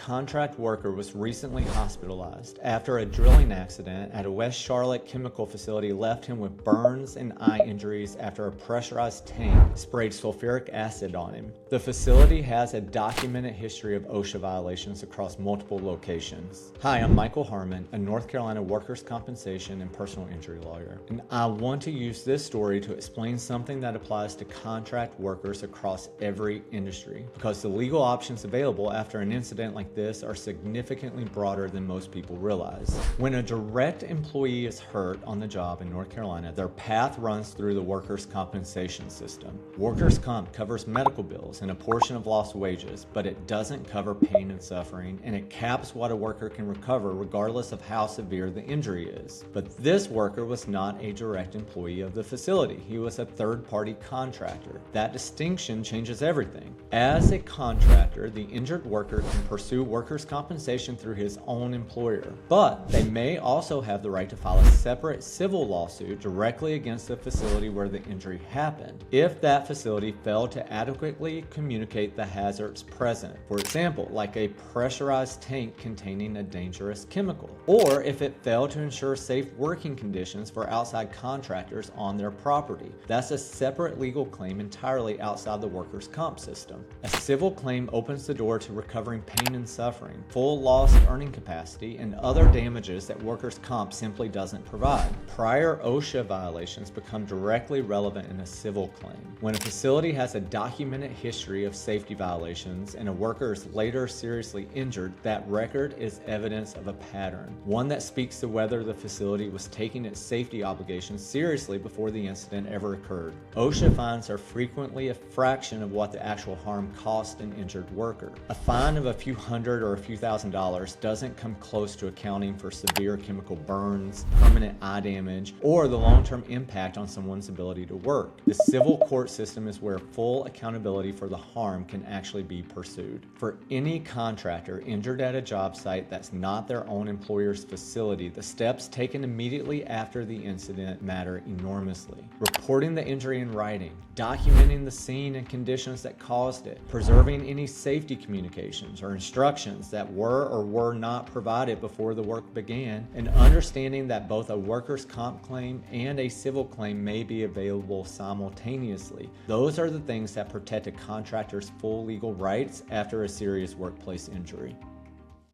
contract worker was recently hospitalized after a drilling accident at a West Charlotte chemical facility left him with burns and eye injuries after a pressurized tank sprayed sulfuric acid on him. The facility has a documented history of OSHA violations across multiple locations. Hi, I'm Michael Harman, a North Carolina workers' compensation and personal injury lawyer, and I want to use this story to explain something that applies to contract workers across every industry, because the legal options available after an incident like this are significantly broader than most people realize. When a direct employee is hurt on the job in North Carolina, their path runs through the workers' compensation system. Workers' comp covers medical bills and a portion of lost wages, but it doesn't cover pain and suffering, and it caps what a worker can recover regardless of how severe the injury is. But this worker was not a direct employee of the facility. He was a third-party contractor. That distinction changes everything. As a contractor, the injured worker can pursue workers' compensation through his own employer, but they may also have the right to file a separate civil lawsuit directly against the facility where the injury happened, if that facility failed to adequately communicate the hazards present. For example, like a pressurized tank containing a dangerous chemical, or if it failed to ensure safe working conditions for outside contractors on their property. That's a separate legal claim entirely outside the workers' comp system. A civil claim opens the door to recovering pain and suffering, full lost earning capacity, and other damages that workers' comp simply doesn't provide. Prior OSHA violations become directly relevant in a civil claim. When a facility has a documented history of safety violations and a worker is later seriously injured, that record is evidence of a pattern, one that speaks to whether the facility was taking its safety obligations seriously before the incident ever occurred. OSHA fines are frequently a fraction of what the actual harm cost an injured worker. A fine of a few hundred or a few $1,000s doesn't come close to accounting for severe chemical burns, permanent eye damage, or the long-term impact on someone's ability to work. The civil court system is where full accountability for the harm can actually be pursued. For any contractor injured at a job site that's not their own employer's facility, the steps taken immediately after the incident matter enormously. Reporting the injury in writing, documenting the scene and conditions that caused it, preserving any safety communications or instructions that were or were not provided before the work began, and understanding that both a workers' comp claim and a civil claim may be available simultaneously. Those are the things that protect a contractor's full legal rights after a serious workplace injury.